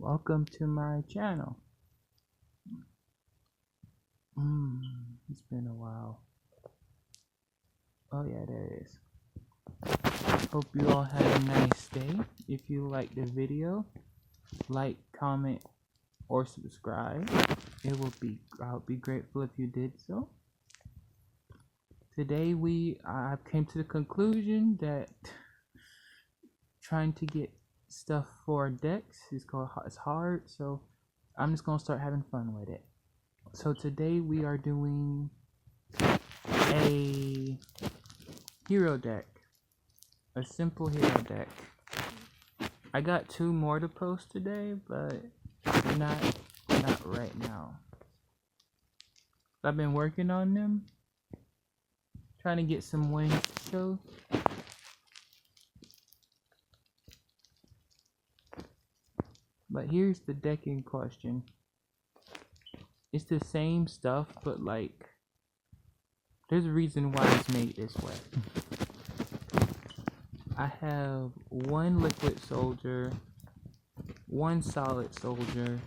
Welcome to my channel. It's been a while. Oh yeah, there it is. Hope you all had a nice day. If you liked the video, like, comment, or subscribe. I would be grateful if you did so. Today I came to the conclusion that trying to get stuff for decks is hard, so I'm just gonna start having fun with it. So today we are doing a hero deck, a simple hero deck. I got 2 more to post today, but not right now. I've been working on them, trying to get some wins to show. But here's the deck in question. It's the same stuff, but like, there's a reason why it's made this way. I have 1 liquid soldier, 1 solid soldier,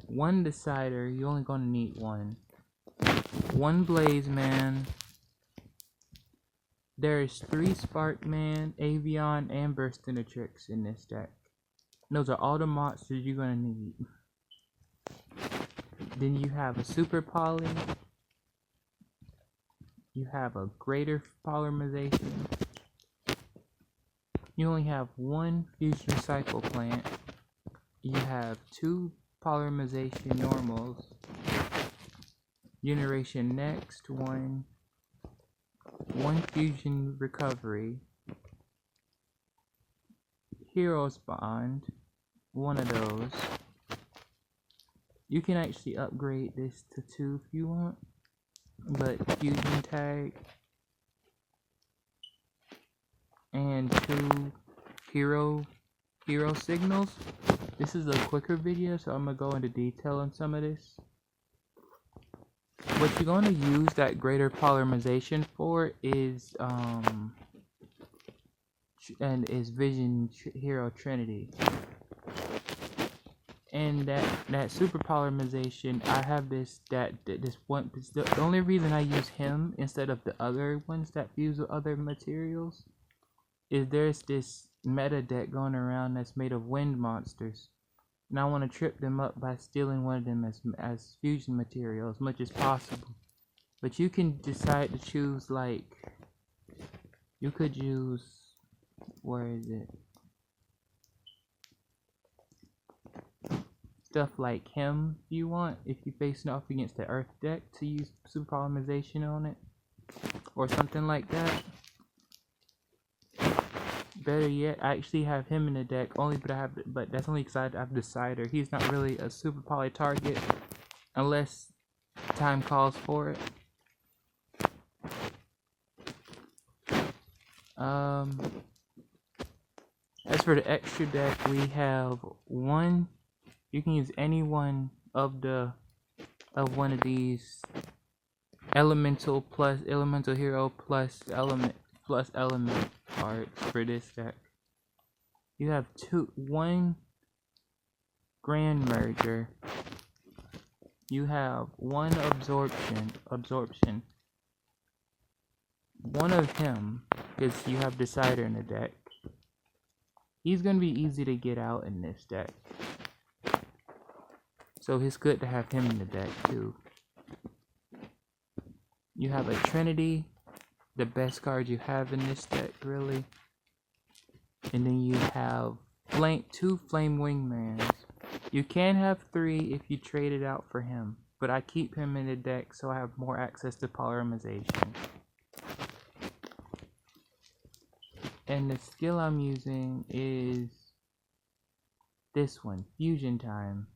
1 decider, you're only gonna need 1 blaze man. There's 3 spark man, avian, and burstinatrix in this deck. Those are all the monsters you're gonna need. Then you have a super poly, you have a greater polymerization, you only have 1 fusion cycle plant, you have 2 polymerization normals, generation next, 1 fusion recovery, heroes bond, 1 of those. You can actually upgrade this to 2 if you want, but fusion tag and 2 hero signals. This is a quicker video, so I'm gonna go into detail on some of this. What you're gonna use that greater polymerization for is Vision Hero Trinity. And that super polymerization, I have this one. The only reason I use him instead of the other ones that fuse with other materials is there's this meta deck going around that's made of wind monsters, and I want to trip them up by stealing one of them as fusion material as much as possible. But you can decide to choose, like, you could use, where is it? Stuff like him if you want, if you're facing off against the earth deck, to use super polymerization on it, or something like that. Better yet, I actually have him in the deck only, but that's only because I have Decider. He's not really a super poly target unless time calls for it. As for the extra deck, we have 1. You can use any one of one of these elemental hero plus element cards for this deck. You have 1 grand merger. You have 1 absorption. 1 of him, because you have Decider in the deck. He's gonna be easy to get out in this deck, so it's good to have him in the deck too. You have a Trinity, the best card you have in this deck, really. And then you have 2 Flame Wingmans. You can have 3 if you trade it out for him, but I keep him in the deck so I have more access to polymerization. And the skill I'm using is this one, Fusion Time.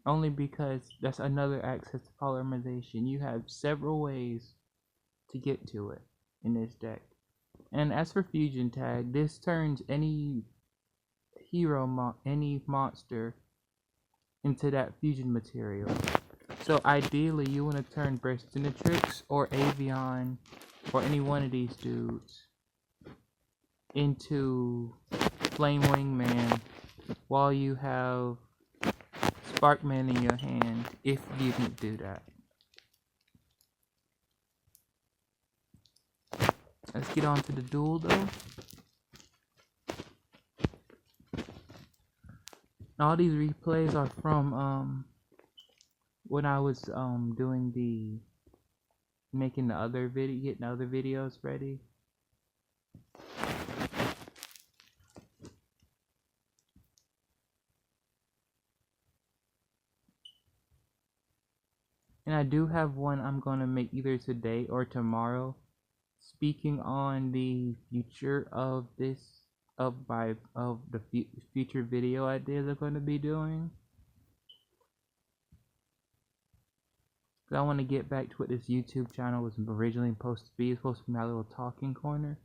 Only because that's another access to polymerization. You have several ways to get to it in this deck. And as for Fusion Tag, this turns any any monster into that fusion material. So ideally, you want to turn Burstinatrix or Avian or any one of these dudes into Flame Wingman while you have Sparkman in your hand, if you can do that. Let's get on to the duel though. All these replays are from when I was doing the making the other video, getting other videos ready. And I do have one I'm gonna make either today or tomorrow, speaking on the future of this of the future video ideas I'm gonna be doing. I want to get back to what this YouTube channel was originally supposed to be. It's supposed to be my little talking corner.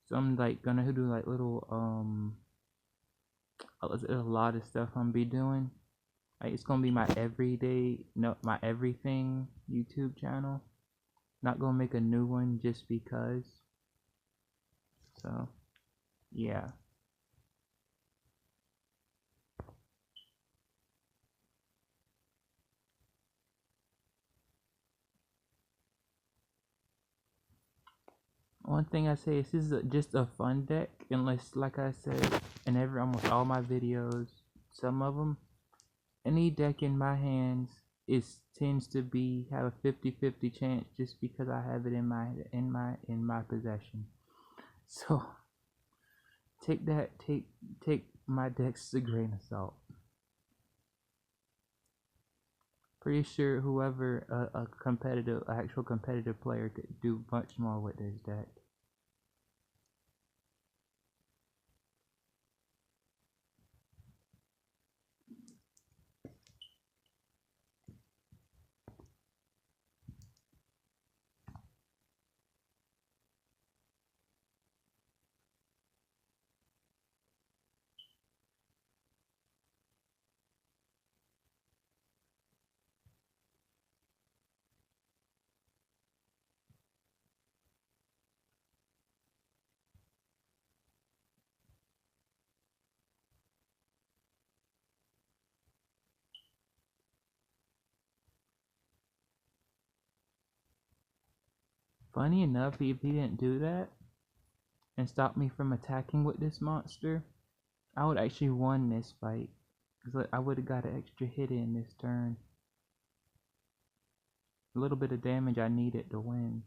So I'm like gonna do like little a lot of stuff I'm be doing. Like it's gonna be my everyday, no, my everything YouTube channel. Not gonna make a new one just because. So yeah. One thing I say is this is just a fun deck, unless, like I said, in almost all my videos, some of them, any deck in my hands tends to have a 50-50 chance just because I have it in my possession. So take my decks with a grain of salt. Pretty sure whoever actual competitive player could do much more with this deck. Funny enough, if he didn't do that and stop me from attacking with this monster, I would actually won this fight. Because I would have got an extra hit in this turn. A little bit of damage I needed to win.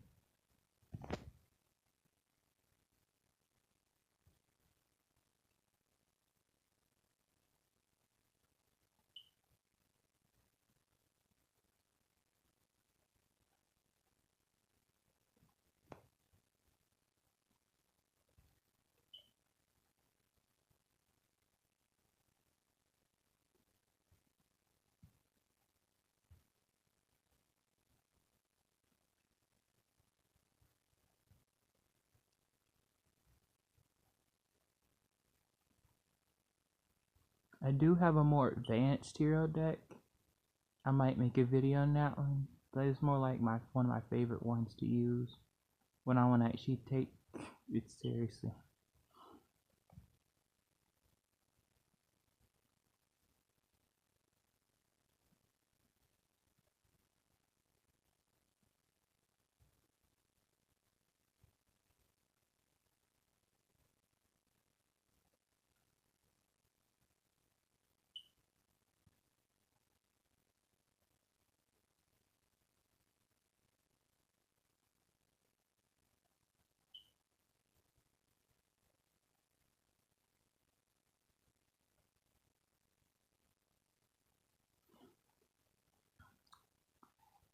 I do have a more advanced hero deck. I might make a video on that one, but it's more like one of my favorite ones to use when I want to actually take it seriously.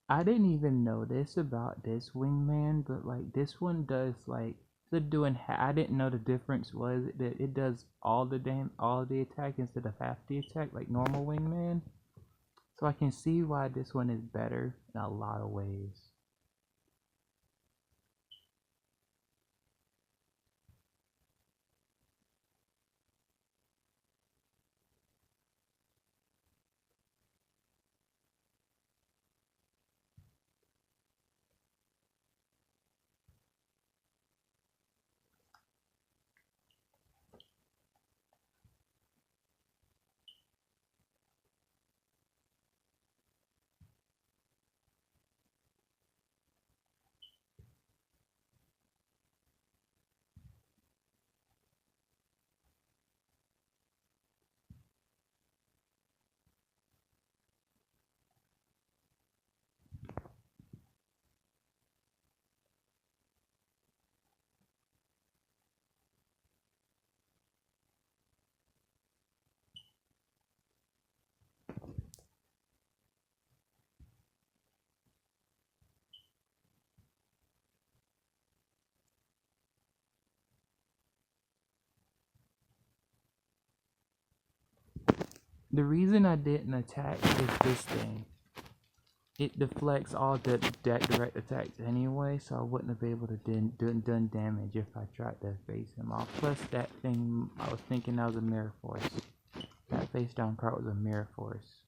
I didn't even know this about this wingman, but like this one does like I didn't know the difference was that it does all the attack instead of half the attack like normal wingman. So I can see why this one is better in a lot of ways. The reason I didn't attack is this thing. It deflects all the direct attacks anyway, so I wouldn't have been able to done damage if I tried to face him off. Plus that thing, I was thinking that was a mirror force. That face down card was a mirror force.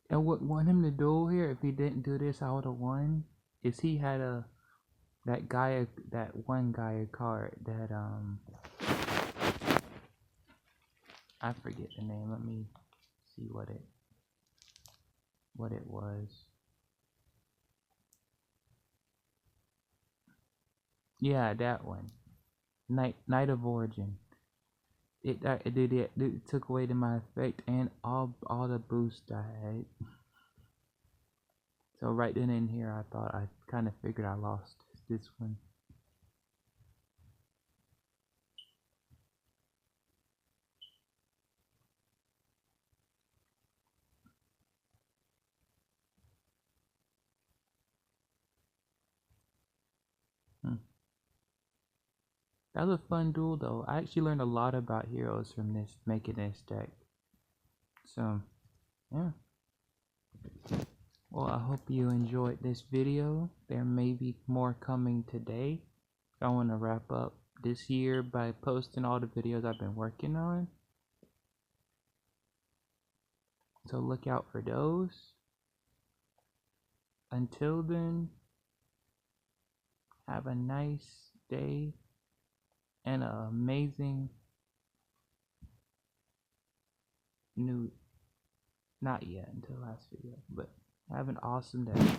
And what want him to do here, if he didn't do this, I would have won. Is he had that one Gaia card that I forget the name. Let me see what it was. Yeah, that one. Night of Origin. It took away my effect and all the boost I had. So right then and here, I thought I kind of figured I lost this one. That was a fun duel though. I actually learned a lot about heroes from this, making this deck. So, yeah. Well, I hope you enjoyed this video. There may be more coming today. I want to wrap up this year by posting all the videos I've been working on. So look out for those. Until then, have a nice day and an amazing not yet until last video, but have an awesome day.